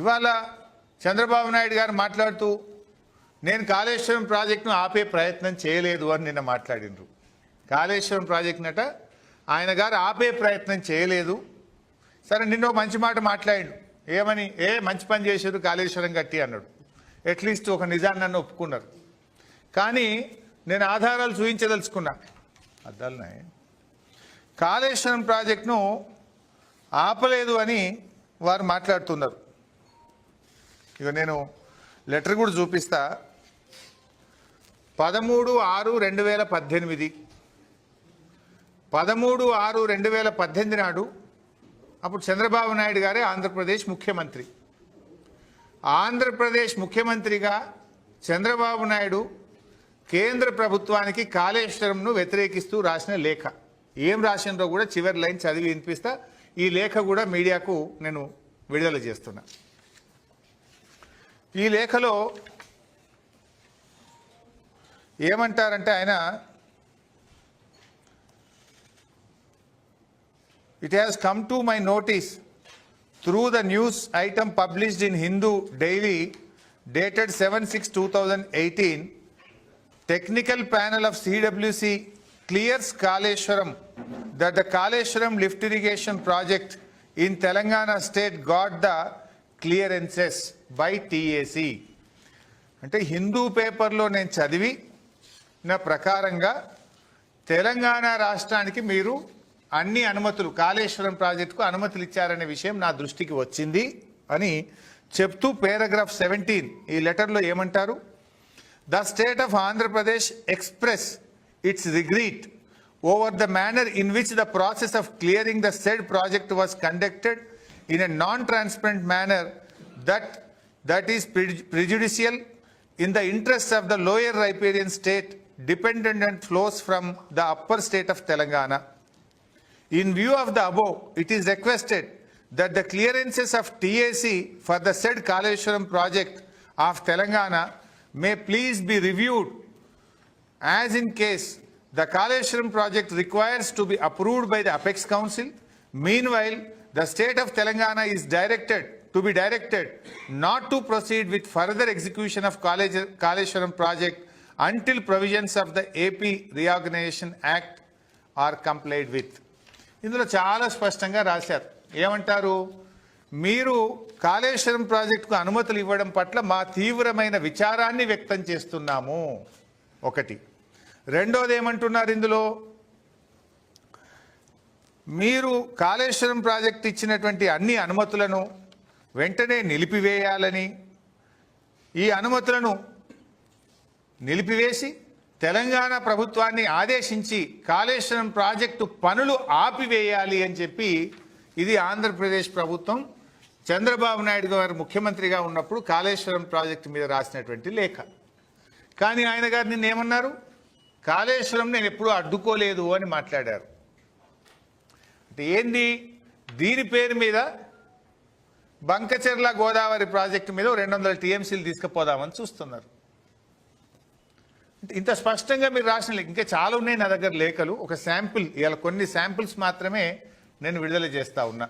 ఇవాళ చంద్రబాబు నాయుడు గారు మాట్లాడుతూ నేను కాళేశ్వరం ప్రాజెక్టును ఆపే ప్రయత్నం చేయలేదు అని నిన్న మాట్లాడినరు. కాళేశ్వరం ప్రాజెక్టునట ఆయన గారు ఆపే ప్రయత్నం చేయలేదు. సరే, నిన్న మంచి మాట మాట్లాడు. ఏమని? మంచి పని చేశారు కాళేశ్వరం కట్టి అన్నాడు. అట్లీస్ట్ ఒక నిజాన్ని నన్ను ఒప్పుకున్నారు. కానీ నేను ఆధారాలు చూపించదలుచుకున్నా. అద్దాలున్నాయి. కాళేశ్వరం ప్రాజెక్టును ఆపలేదు అని వారు మాట్లాడుతున్నారు. ఇక నేను లెటర్ కూడా చూపిస్తా. 13/6/2018 13/6/2018 నాడు అప్పుడు చంద్రబాబు నాయుడు గారే ఆంధ్రప్రదేశ్ ముఖ్యమంత్రి. ఆంధ్రప్రదేశ్ ముఖ్యమంత్రిగా చంద్రబాబు నాయుడు కేంద్ర ప్రభుత్వానికి కాళేశ్వరంను వ్యతిరేకిస్తూ రాసిన లేఖ. ఏం రాసినో కూడా చివరి లైన్ చదివి వినిపిస్తా. ఈ లేఖ కూడా మీడియాకు నేను విడుదల చేస్తున్నా. ఈ లేఖలో ఏమంటారంటే ఆయన, it has come to my notice through the news item published in Hindu Daily dated 7/6/2018, technical panel of CWC clears Kaleshwaram that the Kaleshwaram lift irrigation project in Telangana state got the clearances by TAC. అంటే హిందూ పేపర్లో నేను చదివి నా ప్రకారంగా తెలంగాణ రాష్ట్రానికి మీరు అన్ని అనుమతులు, కాళేశ్వరం ప్రాజెక్టుకు అనుమతులు ఇచ్చారనే విషయం నా దృష్టికి వచ్చింది అని చెప్తూ పారాగ్రాఫ్ 17 ఈ లెటర్లో ఏమంటారు? The state of Andhra Pradesh express it's regret over the manner in which the process of clearing the said project was conducted in a non-transparent manner that is prejudicial in the interests of the lower riparian state dependent and flows from the upper state of Telangana. In view of the above, it is requested that the clearances of TAC for the said Kaleshwaram project of Telangana may please be reviewed, as in case the Kaleshwaram project requires to be approved by the Apex Council. Meanwhile, the state of Telangana is directed not to proceed with further execution of Kaleshwaram project until provisions of the AP Reorganization Act are complied with. ఇందులో చాలా స్పష్టంగా రాశారు. ఏమంటారు? మీరు కాళేశ్వరం ప్రాజెక్టుకు అనుమతులు ఇవ్వడం పట్ల మా తీవ్రమైన విచారాన్ని వ్యక్తం చేస్తున్నాము. ఒకటి. రెండోది ఏమంటున్నారు ఇందులో? మీరు కాళేశ్వరం ప్రాజెక్ట్ ఇచ్చినటువంటి అన్ని అనుమతులను వెంటనే నిలిపివేయాలని, ఈ అనుమతులను నిలిపివేసి తెలంగాణ ప్రభుత్వాన్ని ఆదేశించి కాళేశ్వరం ప్రాజెక్టు పనులు ఆపివేయాలి అని చెప్పి ఇది ఆంధ్రప్రదేశ్ ప్రభుత్వం చంద్రబాబు నాయుడు గారు ముఖ్యమంత్రిగా ఉన్నప్పుడు కాళేశ్వరం ప్రాజెక్టు మీద రాసినటువంటి లేఖ. కానీ ఆయన గారు నిన్న ఏమన్నారు? కాళేశ్వరం నేను ఎప్పుడూ అడ్డుకోలేదు అని మాట్లాడారు. అంటే ఏంది? దీని పేరు మీద బంకచెర్ల గోదావరి ప్రాజెక్టు మీద 200 TMCలు తీసుకుపోదామని చూస్తున్నారు. ఇంత స్పష్టంగా మీరు రాసిన ఇంకా చాలా ఉన్నాయి నా దగ్గర లేఖలు. ఒక శాంపుల్, ఇవాళ కొన్ని శాంపుల్స్ మాత్రమే నేను విడుదల చేస్తా ఉన్నా.